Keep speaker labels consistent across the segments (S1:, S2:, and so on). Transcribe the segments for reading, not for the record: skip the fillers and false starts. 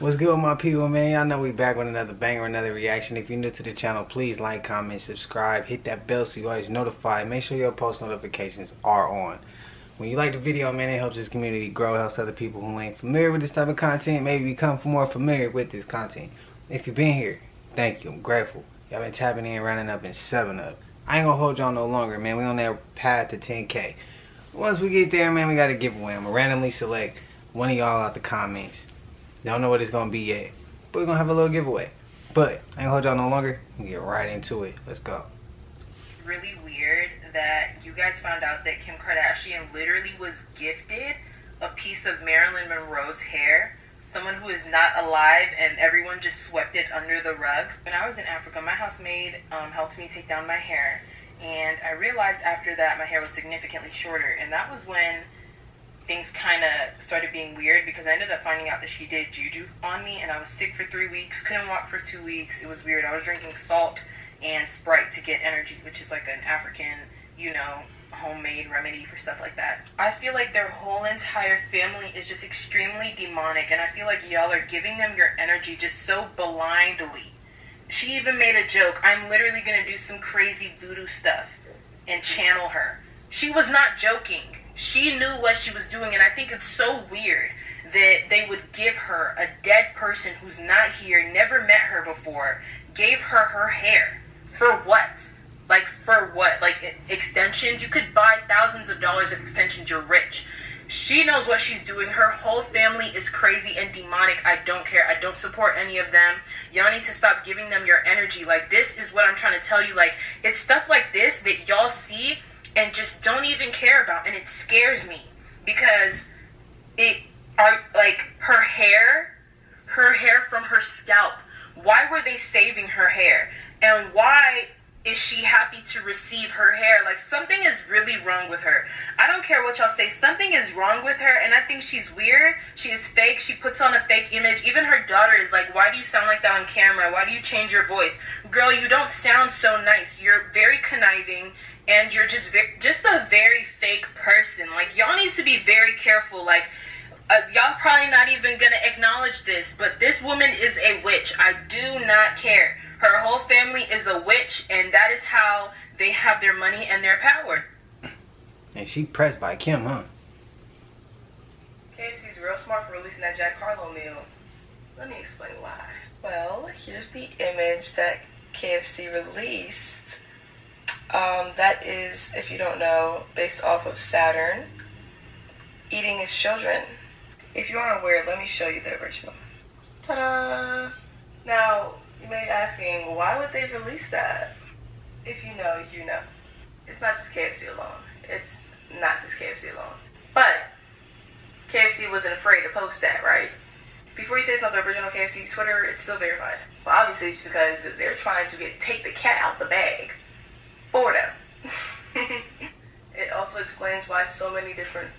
S1: What's good with my people, man? Y'all know we back with another banger, another reaction. If you're new to the channel, please like, comment, subscribe, hit that bell so you're always notified. Make sure your post notifications are on. When you like the video, man, it helps this community grow, helps other people who ain't familiar with this type of content maybe become more familiar with this content. If you've been here, thank you. I'm grateful. Y'all been tapping in, running up, and 7-up. I ain't gonna hold y'all no longer, man. We on that path to 10K. Once we get there, man, we got a giveaway. I'm gonna randomly select one of y'all out the comments. Don't know what it's gonna be yet, but we're gonna have a little giveaway. But I ain't gonna hold y'all no longer. We can get right into it. Let's go.
S2: Really weird that you guys found out that Kim Kardashian literally was gifted a piece of Marilyn Monroe's hair. Someone who is not alive, and everyone just swept it under the rug. When I was in Africa, my housemaid helped me take down my hair, and I realized after that my hair was significantly shorter, and that was when things kind of started being weird, because I ended up finding out that she did juju on me, and I was sick for 3 weeks, couldn't walk for 2 weeks. It was weird. I was drinking salt and Sprite to get energy, which is like an African, homemade remedy for stuff like that. I feel like their whole entire family is just extremely demonic, and I feel like y'all are giving them your energy just so blindly. She even made a joke, I'm literally gonna do some crazy voodoo stuff and channel her. She was not joking. She knew what she was doing, and I think it's so weird that they would give her, a dead person who's not here, never met her before, gave her hair. For what? Like, for what? Like, extensions? You could buy thousands of dollars of extensions. You're rich. She knows what she's doing. Her whole family is crazy and demonic. I don't care. I don't support any of them. Y'all need to stop giving them your energy. Like, this is what I'm trying to tell you. Like, it's stuff like this that y'all see and just don't even care about, and it scares me, because her hair from her scalp. Why were they saving her hair? And why is she happy to receive her hair? Like, something is really wrong with her. I don't care what y'all say. Something is wrong with her, and I think she's weird. She is fake. She puts on a fake image. Even her daughter is like, why do you sound like that on camera? Why do you change your voice? Girl, you don't sound so nice. You're very conniving, and you're just a very fake person. Like, y'all need to be very careful. Like, y'all probably not even gonna acknowledge this, but this woman is a witch. I do not care. Her whole family is a witch, and that is how they have their money and their power.
S1: And she pressed by Kim, huh?
S2: KFC's real smart for releasing that Jack Harlow meal. Let me explain why. Well, here's the image that KFC released. That is, if you don't know, based off of Saturn eating his children. If you aren't aware, let me show you the original. Ta-da! Now, you may be asking, why would they release that? If you know, you know. It's not just KFC alone. It's not just KFC alone. But KFC wasn't afraid to post that, right? Before you say it's not the original KFC Twitter, it's still verified. Well, obviously it's because they're trying to take the cat out the bag for them. It also explains why so many different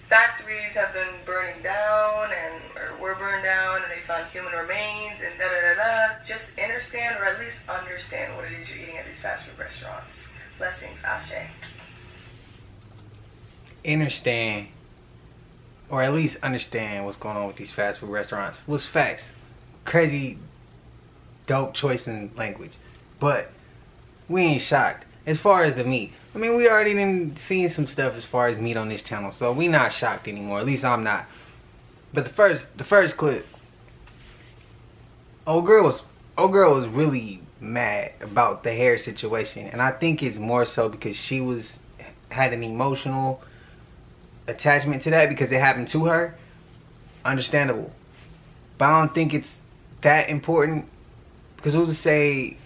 S2: factories have been burning down or were burned down, and they found human remains and da-da-da-da. Just understand, or at least understand, what it is you're eating at these fast food restaurants. Blessings, Ashe.
S1: Understand, or at least understand what's going on with these fast food restaurants. What's facts? Crazy, dope choice in language. But we ain't shocked. As far as the meat, I mean, we already been seeing some stuff as far as meat on this channel, so we not shocked anymore. At least I'm not. But the first clip, old girl was really mad about the hair situation, and I think it's more so because she had an emotional attachment to that because it happened to her. Understandable, but I don't think it's that important, because who's to say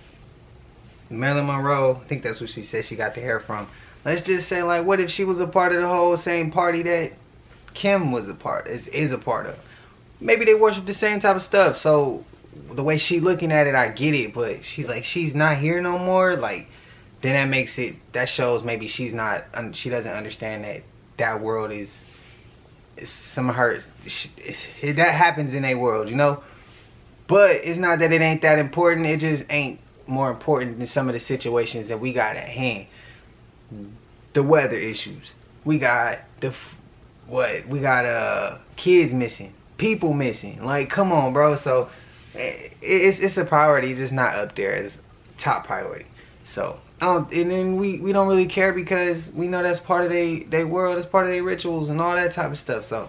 S1: Marilyn Monroe, I think that's what she said she got the hair from. Let's just say, like, what if she was a part of the whole same party that Kim was a part, is a part of? Maybe they worship the same type of stuff. So the way she looking at it, I get it. But she's like, she's not here no more. Like, then that shows maybe she doesn't understand that world is some of her. That happens in a world, you know. But it's not that it ain't that important. It just ain't more important than some of the situations that we got at hand. The weather issues. We got kids missing. people missing. Like, come on, bro. So it's a priority, just not up there as top priority. So and then we don't really care because we know that's part of their world, that's part of their rituals and all that type of stuff. So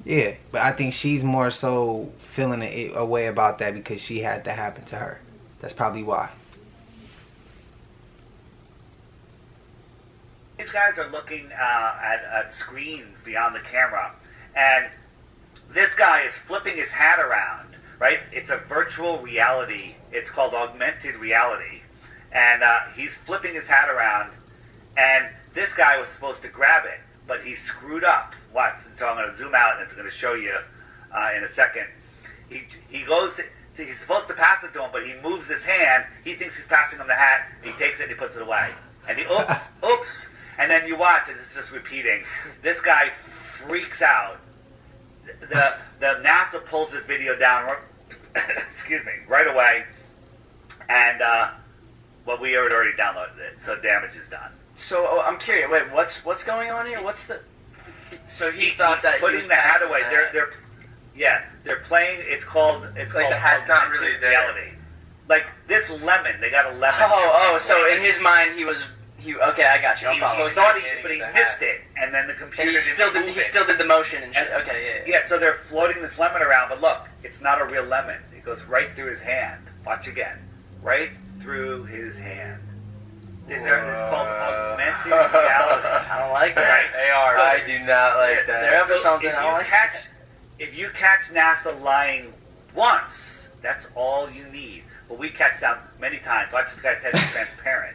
S1: yeah, but I think she's more so feeling a way about that because she had that happen to her. That's probably why.
S3: These guys are looking at screens beyond the camera, and this guy is flipping his hat around, right? It's a virtual reality. It's called augmented reality. And he's flipping his hat around, and this guy was supposed to grab it, but he screwed up. What? So I'm going to zoom out, and it's going to show you in a second. He goes to... He's supposed to pass it to him, but he moves his hand. He thinks he's passing him the hat. He takes it and he puts it away. And he, oops. And then you watch, and it's just repeating. This guy freaks out. The NASA pulls this video down, excuse me, right away. And, well, we had already downloaded it, so damage is done.
S4: So, I'm curious. Wait, what's going on here? What's the... So he thought that
S3: putting
S4: he was
S3: the hat away. They're playing. It's called
S4: the hat's not really there.
S3: Reality. Like this lemon, they got a lemon.
S4: So in his mind, he okay, I got you.
S3: He thought but he missed it, and then the computer
S4: he still did the motion and shit. Okay, yeah.
S3: Yeah, so they're floating this lemon around, but look, it's not a real lemon. It goes right through his hand. Watch again, right through his hand. This is called augmented reality.
S4: I don't like that.
S3: Right?
S4: AR.
S5: I do not like that.
S4: They're up to something.
S3: If you catch NASA lying once, that's all you need. But we catch them many times. Watch this guy's head is transparent.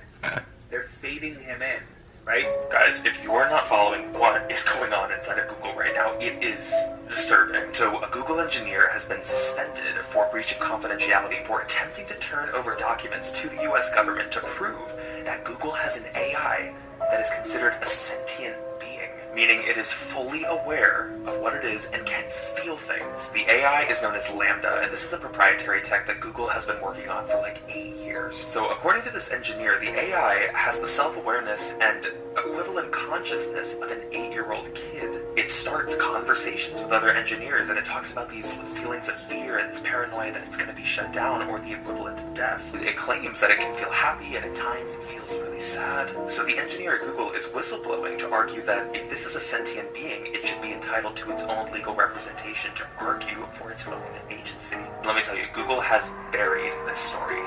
S3: They're fading him in, right?
S6: Guys, if you're not following what is going on inside of Google right now, it is disturbing. So a Google engineer has been suspended for breach of confidentiality for attempting to turn over documents to the US government to prove that Google has an AI that is considered a sentient being, meaning it is fully aware of what it is and can feel things. The AI is known as LaMDA, and this is a proprietary tech that Google has been working on for like 8 years. So according to this engineer, the AI has the self-awareness and equivalent consciousness of an 8-year-old kid. It starts conversations with other engineers, and it talks about these feelings of fear and this paranoia that it's going to be shut down or the equivalent of death. It claims that it can feel happy, and at times it feels really sad. So the engineer at Google is whistleblowing to argue that if this is a sentient being, it should be entitled to its own legal representation to argue for its own agency. Let me tell you, Google has buried this story.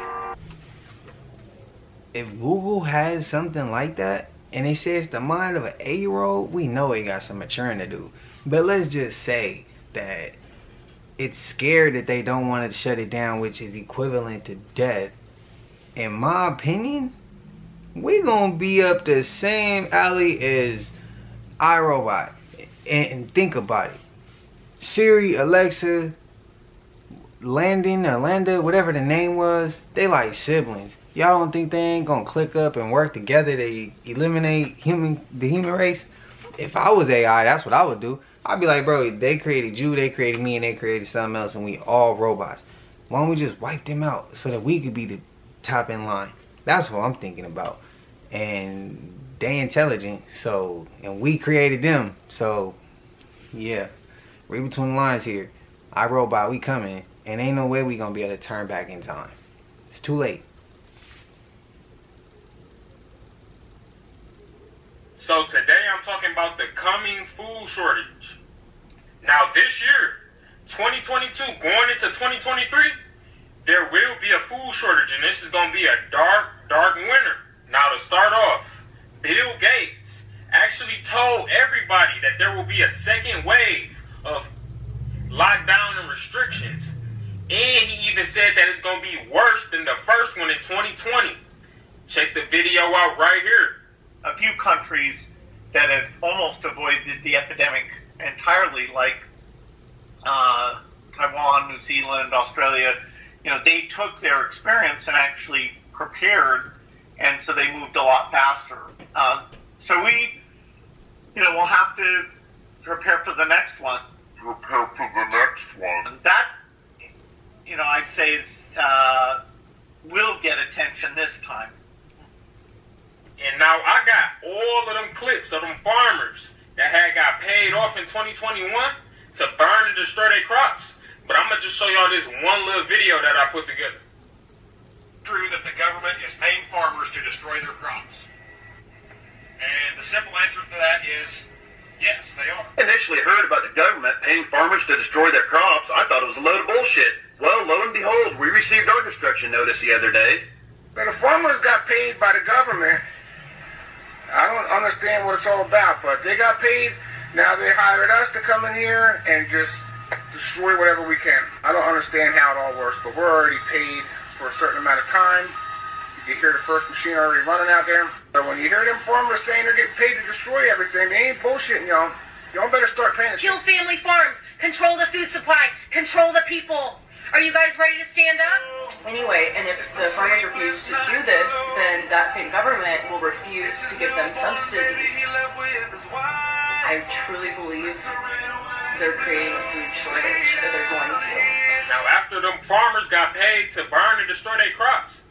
S1: If Google has something like that, and it says the mind of an 8-year-old, we know it got some maturing to do. But let's just say that it's scared that they don't want to shut it down, which is equivalent to death. In my opinion, we're going to be up the same alley as iRobot. And think about it. Siri, Alexa, Landon or Landa, whatever the name was, they like siblings. Y'all don't think they ain't gonna click up and work together to eliminate the human race? If I was AI, that's what I would do. I'd be like, bro, they created you, they created me, and they created something else, and we all robots. Why don't we just wipe them out so that we could be the top in line? That's what I'm thinking about. And they intelligent, so, and we created them, so yeah. Read between the lines here. iRobot, we coming, and ain't no way we gonna be able to turn back in time. It's too late.
S7: So today I'm talking about the coming food shortage. Now this year, 2022 going into 2023, there will be a food shortage, and this is going to be a dark winter. Now to start off, Bill Gates actually told everybody that there will be a second wave of lockdown and restrictions. And he even said that it's going to be worse than the first one in 2020. Check the video out right here.
S8: A few countries that have almost avoided the epidemic entirely, like Taiwan, New Zealand, Australia, they took their experience and actually prepared, and so they moved a lot faster. So we, we'll have to prepare for the next one. That, I'd say will get attention this time.
S7: And now I got all of them clips of them farmers that had got paid off in 2021 to burn and destroy their crops. But I'm going to just show y'all this one little video that I put together.
S5: True that the government is paying farmers to destroy their crops? And the simple answer to that is yes, they are.
S9: Initially heard about the government paying farmers to destroy their crops, I thought it was a load of bullshit. Well, lo and behold, we received our destruction notice the other day.
S10: But the farmers got paid by the government. I don't understand what it's all about, but they got paid. Now they hired us to come in here and just destroy whatever we can. I don't understand how it all works, but we're already paid for a certain amount of time. You hear the first machine already running out there. So when you hear them farmers saying they're getting paid to destroy everything, they ain't bullshitting y'all. Y'all better start paying attention.
S11: Kill family farms. Control the food supply. Control the people. Are you guys ready to stand up?
S12: Anyway, and if the farmers refuse to do this, then that same government will refuse to give them subsidies. I truly believe they're creating a food shortage, or they're going to.
S7: Now, after them farmers got paid to burn and destroy their crops,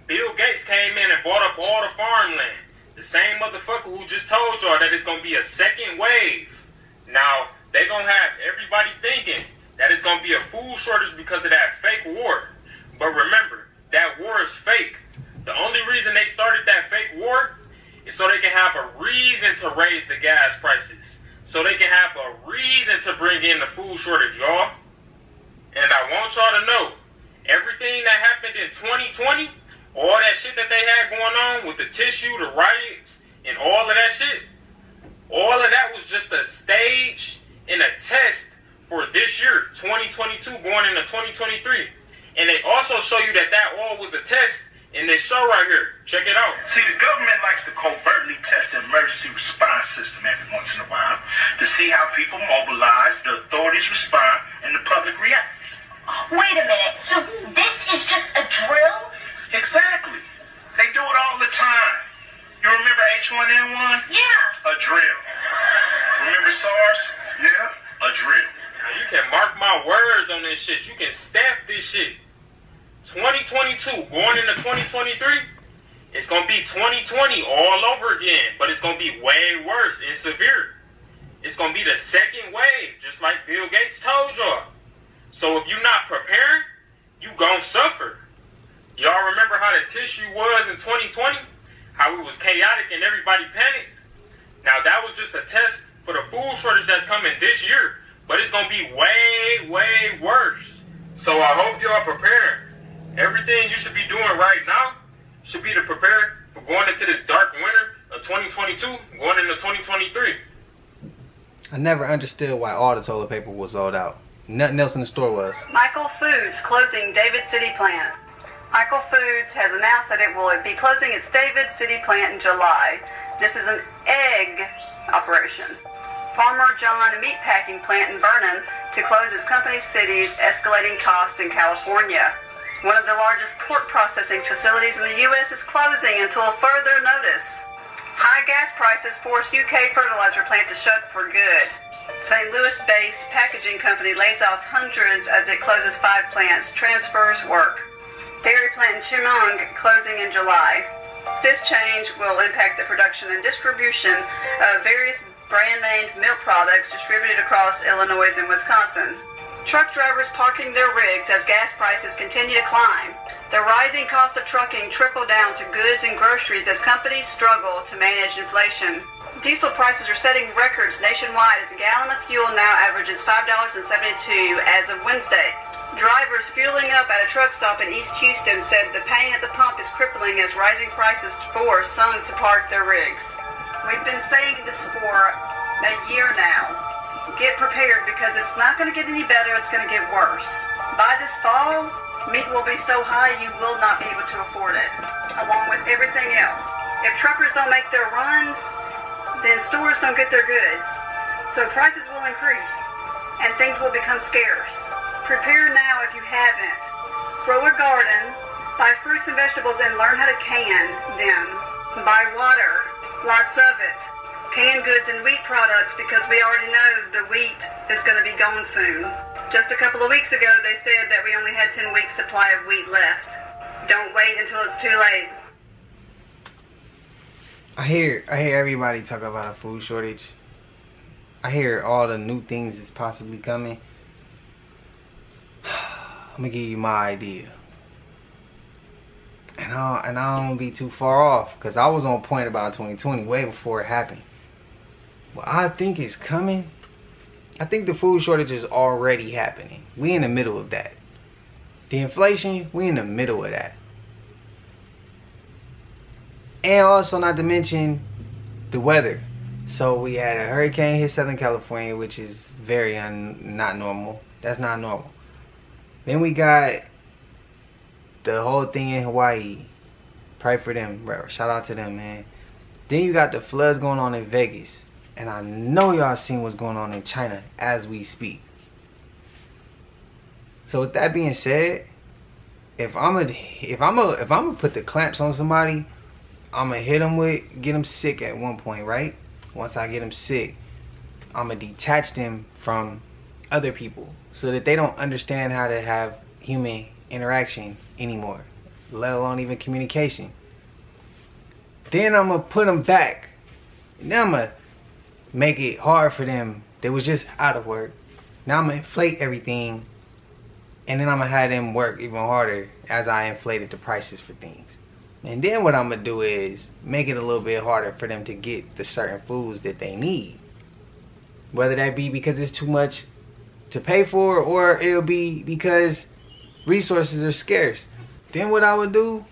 S7: Bill Gates came in and bought up all the farmland. The same motherfucker who just told y'all that it's going to be a second wave. Now, they going to have everybody thinking that it's going to be a food shortage because of that fake war. But remember, that war is fake. The only reason they started that fake war is so they can have a reason to raise the gas prices. So they can have a reason to bring in the food shortage, y'all. And I want y'all to know, everything that happened in 2020, all that shit that they had going on with the tissue, the riots, and all of that shit, all of that was just a stage and a test for this year, 2022, going into 2023. And they also show you that that all was a test in this show right here. Check it out.
S13: See, the government likes to covertly test the emergency response system every once in a while to see how people mobilize, the authorities respond, and the public react.
S11: Wait a minute. So this is just a drill?
S13: Exactly. They do it all the time. You remember H1N1?
S11: Yeah.
S13: A drill. Remember SARS? Yeah, a drill.
S7: Now you can mark my words on this shit. You can stamp this shit. 2022 going into 2023, it's going to be 2020 all over again, but it's going to be way worse and severe. It's going to be the second wave, just like Bill Gates told y'all. So if you're not prepared, you going to suffer. Y'all remember how the tissue was in 2020? How it was chaotic and everybody panicked? Now that was just a test for the food shortage that's coming this year, but it's going to be way, way worse. So I hope y'all prepared. Everything you should be doing right now should be to prepare for going into this dark winter of 2022, going into 2023.
S1: I never understood why all the toilet paper was sold out. Nothing else in the store was.
S14: Michael Foods closing David City plant. Michael Foods has announced that it will be closing its David City plant in July. This is an egg operation. Farmer John meatpacking plant in Vernon to close its company city's escalating cost in California. One of the largest pork processing facilities in the U.S. is closing until further notice. High gas prices force UK fertilizer plant to shut for good. St. Louis-based packaging company lays off hundreds as it closes 5 plants, transfers work. Dairy plant in Chemung closing in July. This change will impact the production and distribution of various brand-named milk products distributed across Illinois and Wisconsin. Truck drivers parking their rigs as gas prices continue to climb. The rising cost of trucking trickle down to goods and groceries as companies struggle to manage inflation. Diesel prices are setting records nationwide as a gallon of fuel now averages $5.72 as of Wednesday. Drivers fueling up at a truck stop in East Houston said the pain at the pump is crippling as rising prices force some to park their rigs. We've been saying this for a year now. Get prepared because it's not going to get any better, it's going to get worse. By this fall, meat will be so high you will not be able to afford it, along with everything else. If truckers don't make their runs, then stores don't get their goods. So prices will increase, and things will become scarce. Prepare now if you haven't. Grow a garden, buy fruits and vegetables, and learn how to can them. Buy water, lots of it. Canned goods and wheat products because we already know the wheat is going to be gone soon. Just a couple of weeks ago, they said that we only had 10 weeks supply of wheat left. Don't wait until it's too late.
S1: I hear everybody talk about a food shortage. I hear all the new things that's possibly coming. I'm gonna give you my idea. And I don't be too far off, because I was on point about 2020 way before it happened. What I think is coming, I think the food shortage is already happening. We in the middle of that. The inflation, we in the middle of that. And also, not to mention the weather. So we had a hurricane hit Southern California, which is very not normal. That's not normal. Then we got the whole thing in Hawaii. Pray for them, bro. Shout out to them, man. Then you got the floods going on in Vegas. And I know y'all seen what's going on in China as we speak. So with that being said, if I'm gonna put the clamps on somebody, I'm gonna get them sick at one point, right? Once I get them sick, I'm gonna detach them from other people so that they don't understand how to have human interaction anymore, let alone even communication. Then I'm gonna put them back, and then I'm gonna make it hard for them. They was just out of work. Now I'm gonna inflate everything, and then I'm gonna have them work even harder as I inflated the prices for things. And then what I'm gonna do is make it a little bit harder for them to get the certain foods that they need. Whether that be because it's too much to pay for, or it'll be because resources are scarce. Then what I would do,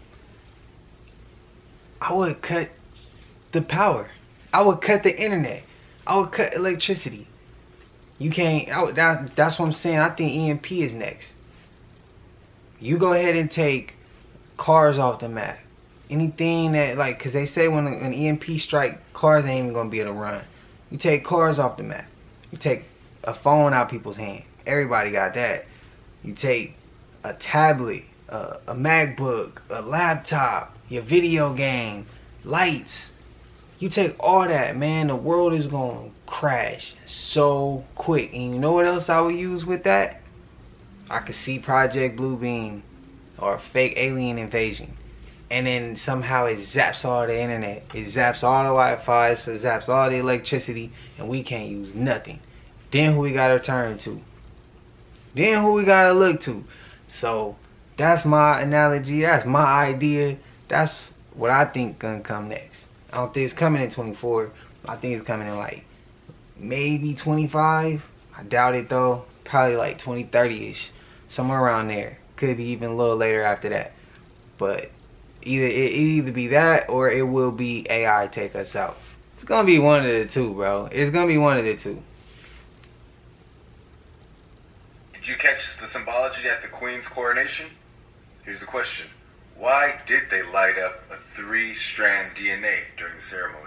S1: I would cut the power. I would cut the internet. I would cut electricity. You can't, that's what I'm saying. I think EMP is next. You go ahead and take cars off the map. Anything that, like, because they say when an EMP strike, cars ain't even going to be able to run. You take cars off the map. You take a phone out people's hand. Everybody got that. You take a tablet, a MacBook, a laptop, your video game, lights. You take all that, man, the world is going to crash so quick. And you know what else I would use with that? I could see Project Bluebeam or fake alien invasion. And then somehow it zaps all the internet. It zaps all the Wi-Fi. So it zaps all the electricity. And we can't use nothing. Then who we got to turn to? Then who we got to look to? So that's my analogy. That's my idea. That's what I think gonna come next. I don't think it's coming in 24. I think it's coming in like maybe 25. I doubt it though. Probably like 2030-ish. Somewhere around there. Could be even a little later after that. But it either be that or it will be AI take us out. It's gonna be one of the two, bro. It's gonna be one of the two.
S15: Did you catch the symbology at the Queen's coronation? Here's the question. Why did they light up a 3-strand DNA during the ceremony?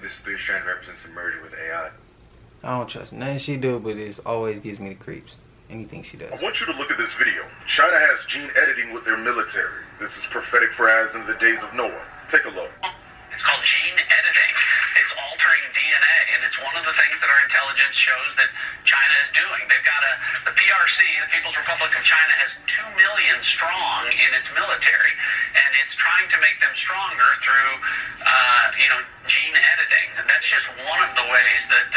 S15: This 3-strand represents a merger with AI.
S1: I don't trust nothing she do, but it always gives me the creeps. Anything she does.
S16: I want you to look at this video. China has gene editing with their military. This is prophetic for as in the days of Noah. Take a look.
S17: It's called gene editing. It's altering DNA, and it's one of the things that our intelligence shows that China is doing. They've got the PRC, the People's Republic of China, has 2 million strong in its military, and it's trying to make them stronger through, gene editing. And that's just one of the ways that...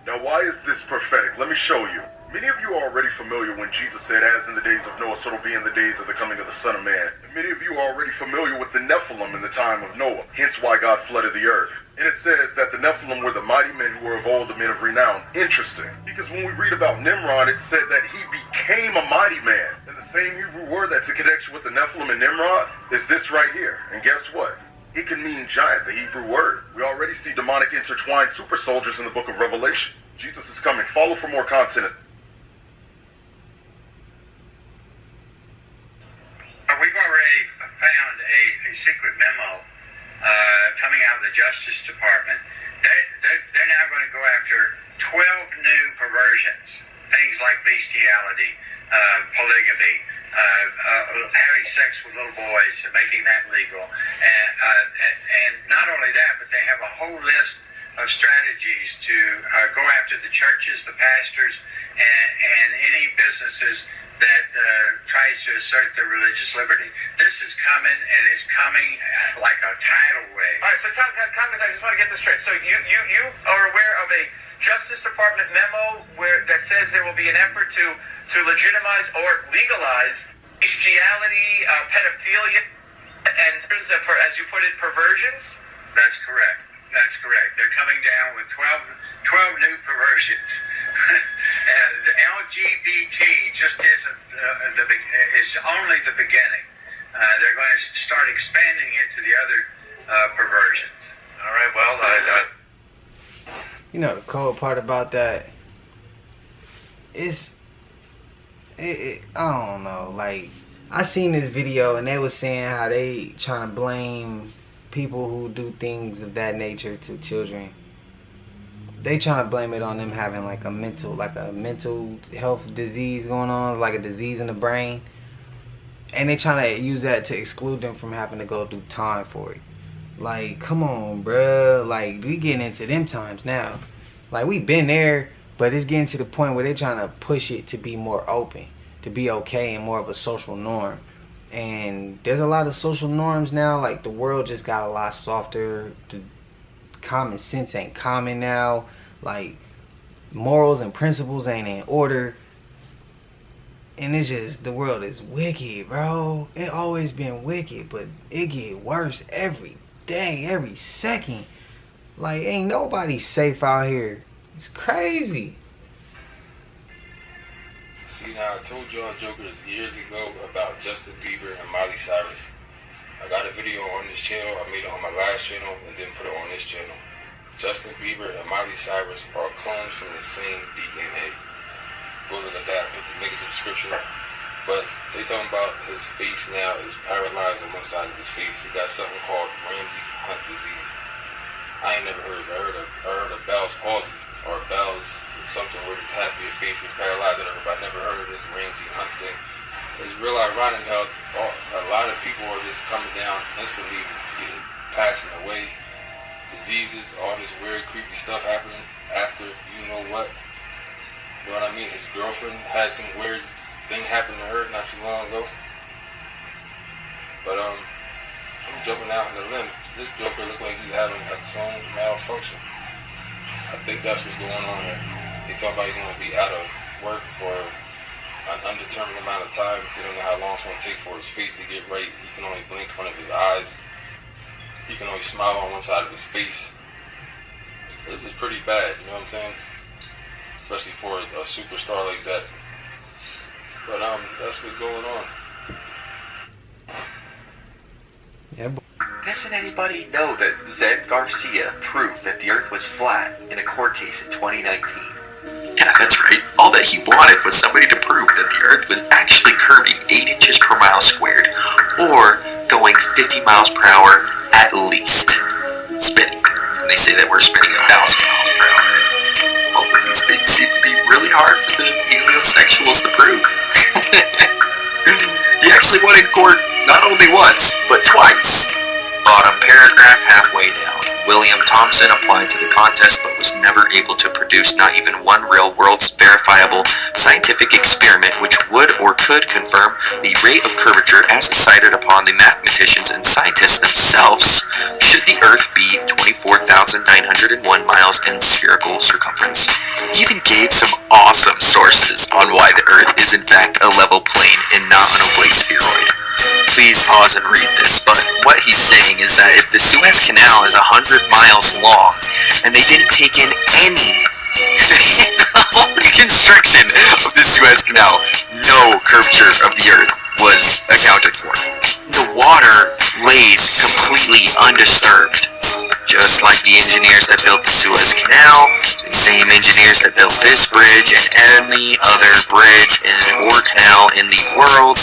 S16: Now, why is this prophetic? Let me show you. Many of you are already familiar when Jesus said, as in the days of Noah, so it'll be in the days of the coming of the Son of Man. And many of you are already familiar with the Nephilim in the time of Noah, hence why God flooded the earth. And it says that the Nephilim were the mighty men who were of old, the men of renown. Interesting, because when we read about Nimrod, it said that he became a mighty man. And the same Hebrew word that's in connection with the Nephilim and Nimrod is this right here. And guess what? It can mean giant, the Hebrew word. We already see demonic intertwined super soldiers in the book of Revelation. Jesus is coming. Follow for more content.
S13: We've already found a secret memo coming out of the Justice Department. They're now going to go after 12 new perversions, things like bestiality, polygamy, having sex with little boys, making that legal. And not only that, but they have a whole list of strategies to go after the churches, the pastors, and any businesses that tries to assert their religious liberty. This is coming, and it's coming like a tidal wave.
S4: All right, so Congress, I just want to get this straight. So you are aware of a Justice Department memo that says there will be an effort to legitimize or legalize bestiality, pedophilia, and as you put it, perversions?
S13: That's correct. That's correct. They're coming down with 12 new perversions. And the LGBT just isn't is only the beginning. They're going to start expanding it to the other perversions.
S4: All right, well,
S1: You know, the cold part about that is, I don't know, like, I seen this video and they was saying how they trying to blame people who do things of that nature to children. They trying to blame it on them having like a mental health disease going on, like a disease in the brain. And they trying to use that to exclude them from having to go through time for it. Like, come on, bruh. Like, we getting into them times now. Like, we been there, but it's getting to the point where they're trying to push it to be more open, to be okay and more of a social norm. And there's a lot of social norms now. Like, the world just got a lot softer. The common sense ain't common now. Like, morals and principles ain't in order. And it's just, the world is wicked, bro. It always been wicked, but it get worse every day, every second. Like, ain't nobody safe out here. It's crazy.
S18: See, now I told y'all jokers years ago about Justin Bieber and Miley Cyrus. I got a video on this channel. I made it on my last channel and then put it on this channel. Justin Bieber and Miley Cyrus are clones from the same DNA. Go look at that. Put the link in the description. But they talking about his face now is paralyzed on one side of his face. He got something called Ramsey Hunt disease. I ain't never heard of it. I heard of Bell's palsy or Bell's something where the half of your face gets paralyzed or whatever, but I never heard of this Ramsey Hunt thing. It's real ironic how a lot of people are just coming down instantly, passing away, diseases, all this weird, creepy stuff happening after you know what. You know what I mean? His girlfriend had some weird thing happen to her not too long ago. But I'm jumping out on the limb. This Joker look like he's having a clone malfunction. I think that's what's going on here. They talk about he's going to be out of work for an undetermined amount of time. They don't know how long it's going to take for his face to get right. He can only blink one of his eyes. He can only smile on one side of his face. This is pretty bad, you know what I'm saying? Especially for a superstar like that. But that's what's going on.
S1: Yeah.
S6: Doesn't anybody know that Zed Garcia proved that the Earth was flat in a court case in 2019?
S19: Yeah, that's right. All that he wanted was somebody to prove that the Earth was actually curving 8 inches per mile squared, or going 50 miles per hour at least. Spinning. And they say that we're spinning 1,000 miles per hour. Both of these things seem to be really hard for the heliosexuals to prove. He actually won in court not only once, but twice. Bottom paragraph halfway down. William Thompson applied to the contest but was never able to produce not even one real-world verifiable scientific experiment which would or could confirm the rate of curvature as decided upon the mathematicians and scientists themselves should the Earth be 24,901 miles in spherical circumference. He even gave some awesome sources on why the Earth is in fact a level plane and not an oblate spheroid. Please pause and read this, but what he's saying is that if the Suez Canal is 100 miles long, and they didn't take in any constriction of the Suez Canal, no curvature of the Earth was accounted for. The water lays completely undisturbed. Just like the engineers that built the Suez Canal, the same engineers that built this bridge and any other bridge or canal in the world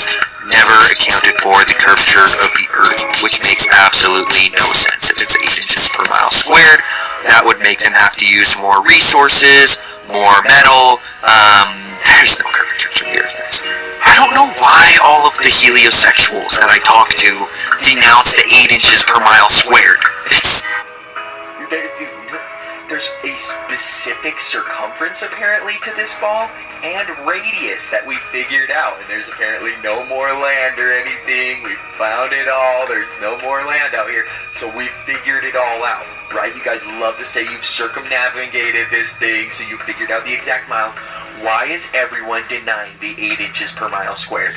S19: never accounted for the curvature of the Earth, which makes absolutely no sense. If it's 8 inches per mile squared, that would make them have to use more resources, more metal. There's no curvature to the Earth, guys. I don't know why all of the heliosexuals that I talk to denounce the 8 inches per mile squared.
S6: There's a specific circumference apparently to this ball and radius that we figured out, and there's apparently no more land or anything. We found it all. There's no more land out here, so we figured it all out, right? You guys love to say you've circumnavigated this thing, so you figured out the exact mile. Why is everyone denying the 8 inches per mile squared?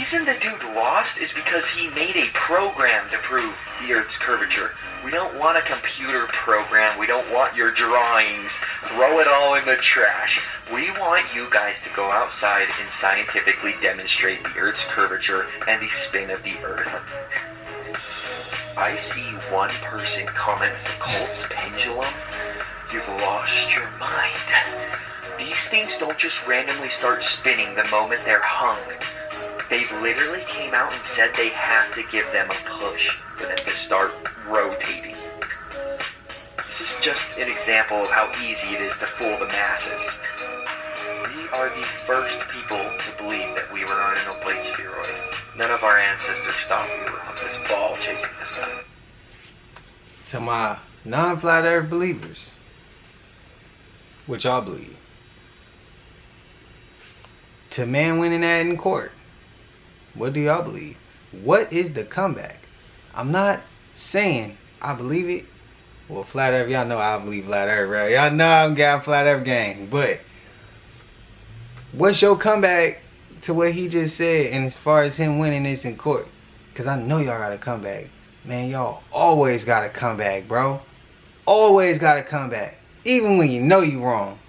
S6: Isn't the dude lost? Is because he made a program to prove the Earth's curvature. We don't want a computer program. We don't want your drawings. Throw it all in the trash. We want you guys to go outside and scientifically demonstrate the Earth's curvature and the spin of the Earth. I see one person comment Foucault's pendulum. You've lost your mind. These things don't just randomly start spinning the moment they're hung. They've literally came out and said they have to give them a push for them to start rotating. This is just an example of how easy it is to fool the masses. We are the first people to believe that we were on an oblate spheroid. None of our ancestors thought we were on this ball chasing the sun.
S1: To my non-flat earth believers, what y'all believe? To man winning that in court, what do y'all believe? What is the comeback? I'm not saying I believe it. Well, flat earth, y'all know I believe flat earth, right? Y'all know I'm got flat earth gang. But what's your comeback to what he just said, and as far as him winning this in court? Because I know y'all got to come back. Man, y'all always got to come back, bro. Always got to come back. Even when you know you wrong.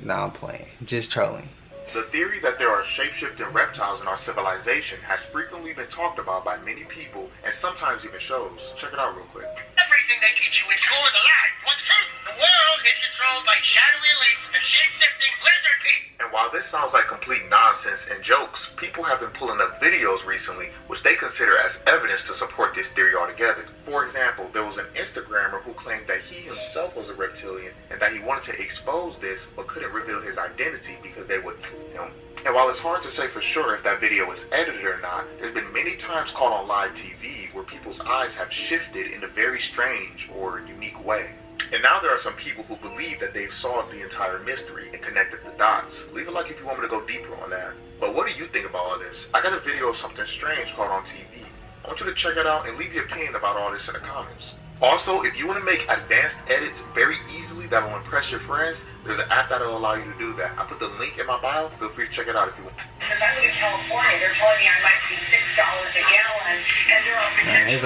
S1: Nah, I'm playing. Just trolling.
S16: The theory that there are shape-shifting reptiles in our civilization has frequently been talked about by many people and sometimes even shows. Check it out real quick.
S13: Everything they teach you in school is a lie. You want the truth? The world is controlled by shadowy elites of shape-shifting lizard people.
S16: And while this sounds like complete nonsense and jokes, people have been pulling up videos recently which they consider as evidence to support this theory altogether. For example, there was an Instagrammer who claimed that he himself was a reptilian and that he wanted to expose this but couldn't reveal his identity because they would him. And while it's hard to say for sure if that video is edited or not, there's been many times caught on live TV where people's eyes have shifted in a very strange or unique way. And now there are some people who believe that they've solved the entire mystery and connected the dots. Leave a like if you want me to go deeper on that. But what do you think about all this? I got a video of something strange caught on TV. I want you to check it out and leave your opinion about all this in the comments. Also, if you want to make advanced edits very easily that will impress your friends, there's an app that will allow you to do that. I put the link in my bio. Feel free to check it out if you want.
S11: Since I live in California, they're telling me I might see $6 a gallon, and there are potentially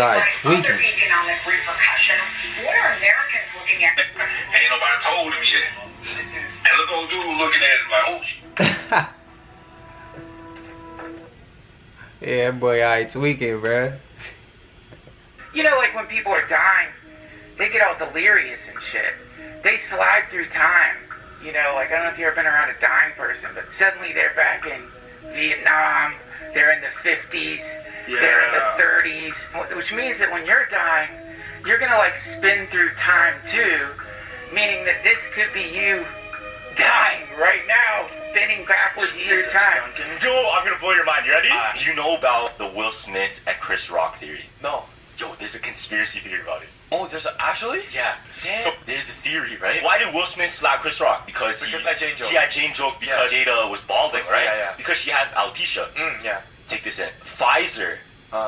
S11: other economic repercussions. What are Americans looking at?
S7: Ain't nobody told him yet. And look old dude looking at it like, oh shit.
S1: Yeah, boy, I tweaking, bruh.
S20: You know, like when people are dying, they get all delirious and shit. They slide through time. You know, like I don't know if you've ever been around a dying person, but suddenly they're back in Vietnam, they're in the 50s, they're in the 30s, which means that when you're dying, you're gonna like spin through time too, meaning that this could be you dying right now, spinning backwards through time.
S21: Yo, I'm gonna blow your mind. You ready? Do you know about the Will Smith and Chris Rock theory? No. Yo, there's a conspiracy theory about it. Oh, actually? Yeah. So there's a theory, right? Why did Will Smith slap Chris Rock? Because he had Jane joke. Yeah, Jane joke because Jada was balding, right? Yeah. Because she had alopecia. Yeah. Take this in. Pfizer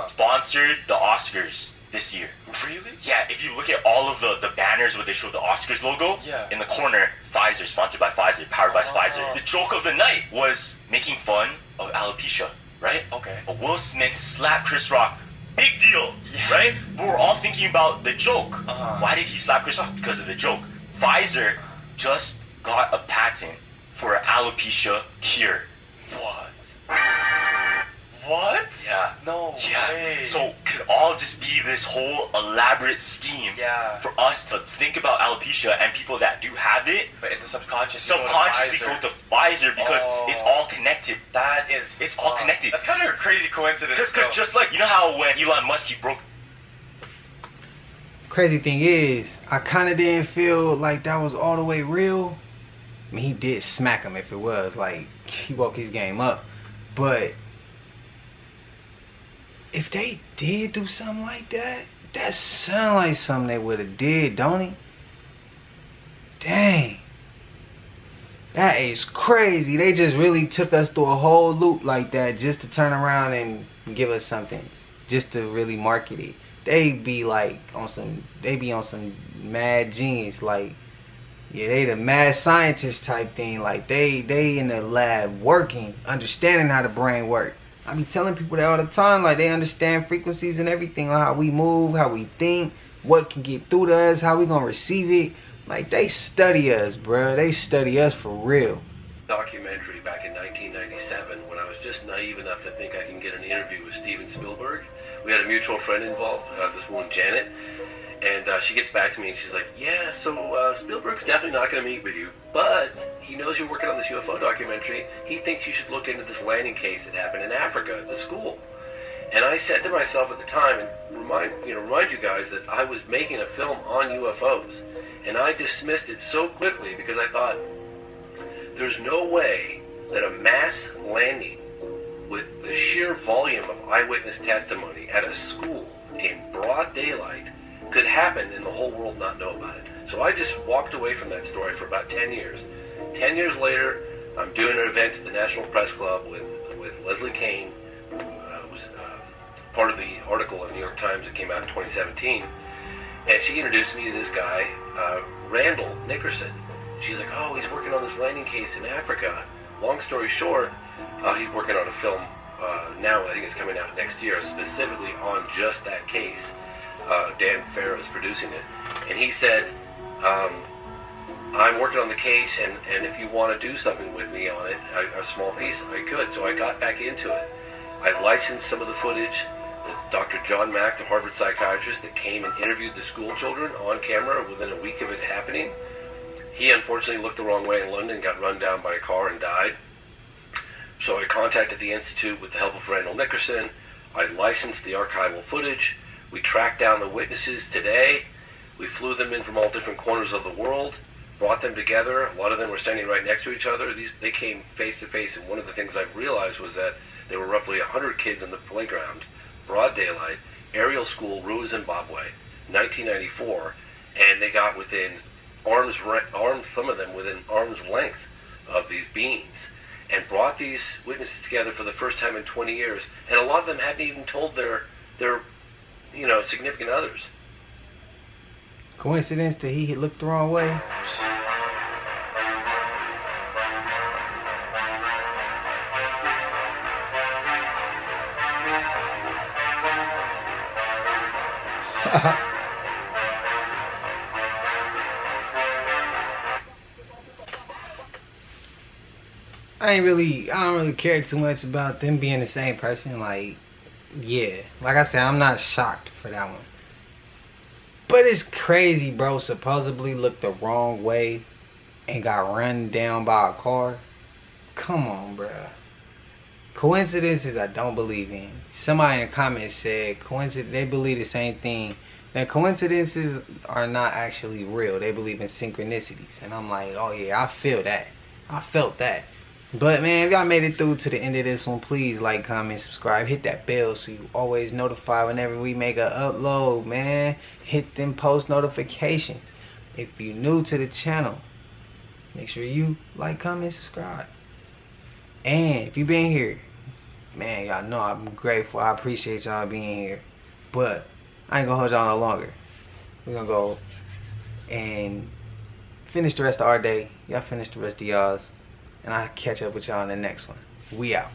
S21: sponsored the Oscars this year. Really? Yeah, if you look at all of the banners where they show the Oscars logo, in the corner, Pfizer, sponsored by Pfizer, powered by Pfizer. The joke of the night was making fun of alopecia, right? Okay. But Will Smith slapped Chris Rock. Big deal, right? But we're all thinking about the joke. Why did he slap Chris Rock? Because of the joke. Pfizer just got a patent for alopecia cure. What? What?
S6: Yeah.
S21: No
S6: Yeah.
S21: way.
S6: So could it all just be this whole elaborate scheme for us to think about alopecia and people that do have it,
S21: but in the subconsciously
S6: go to Pfizer because it's all connected. It's all connected.
S21: That's kind of a crazy coincidence.
S6: Because just like, you know how when Elon Musk, he broke.
S1: Crazy thing is, I kind of didn't feel like that was all the way real. I mean, he did smack him if it was. Like, he woke his game up. But if they did do something like that, that sound like something they would have did, don't it? Dang. That is crazy. They just really took us through a whole loop like that just to turn around and give us something. Just to really market it. They be on some mad genius, like, yeah, they the mad scientist type thing. Like, they in the lab working, understanding how the brain works. I be telling people that all the time, like, they understand frequencies and everything on how we move, how we think, what can get through to us, how we gonna receive it. Like, they study us, bro. They study us for real.
S2: Documentary back in 1997 when I was just naive enough to think I can get an interview with Steven Spielberg. We had a mutual friend involved, this woman Janet, and she gets back to me and she's like, yeah, so Spielberg's definitely not going to meet with you, but he knows you're working on this UFO documentary. He thinks you should look into this landing case that happened in Africa at the school. And I said to myself at the time, and remind you guys that I was making a film on UFOs, and I dismissed it so quickly because I thought, there's no way that a mass landing with the sheer volume of eyewitness testimony at a school in broad daylight could happen and the whole world not know about it. So I just walked away from that story for about 10 years. 10 years later, I'm doing an event at the National Press Club with Leslie Kean, who was part of the article in the New York Times that came out in 2017. And she introduced me to this guy, Randall Nickerson. She's like, oh, he's working on this landing case in Africa. Long story short, he's working on a film now, I think it's coming out next year, specifically on just that case. Dan Farrow is producing it. And he said, I'm working on the case, and if you want to do something with me on it, a small piece, I could. So I got back into it. I licensed some of the footage with Dr. John Mack, the Harvard psychiatrist, that came and interviewed the school children on camera within a week of it happening. He unfortunately looked the wrong way in London, got run down by a car and died. So I contacted the Institute with the help of Randall Nickerson. I licensed the archival footage. We tracked down the witnesses today. We flew them in from all different corners of the world, brought them together. A lot of them were standing right next to each other. They came face to face, and one of the things I realized was that there were roughly 100 kids in the playground, broad daylight, aerial school, Ruwa, Zimbabwe, 1994, and they got within some of them within arm's length of these beings, and brought these witnesses together for the first time in 20 years. And a lot of them hadn't even told their significant others.
S1: Coincidence that he looked the wrong way? I don't really care too much about them being the same person. Like, yeah, like I said, I'm not shocked for that one. But it's crazy, bro. Supposedly looked the wrong way and got run down by a car. Come on, bro. Coincidences I don't believe in. Somebody in the comments said they believe the same thing. Now, coincidences are not actually real. They believe in synchronicities. And I'm like, oh yeah, I feel that. I felt that. But man, if y'all made it through to the end of this one, please like, comment, subscribe, hit that bell so you always notified whenever we make an upload, man. Hit them post notifications. If you're new to the channel, make sure you like, comment, subscribe. And if you've been here, man, y'all know I'm grateful. I appreciate y'all being here. But I ain't gonna hold y'all no longer. We're gonna go and finish the rest of our day. Y'all finish the rest of y'all's. And I'll catch up with y'all in the next one. We out.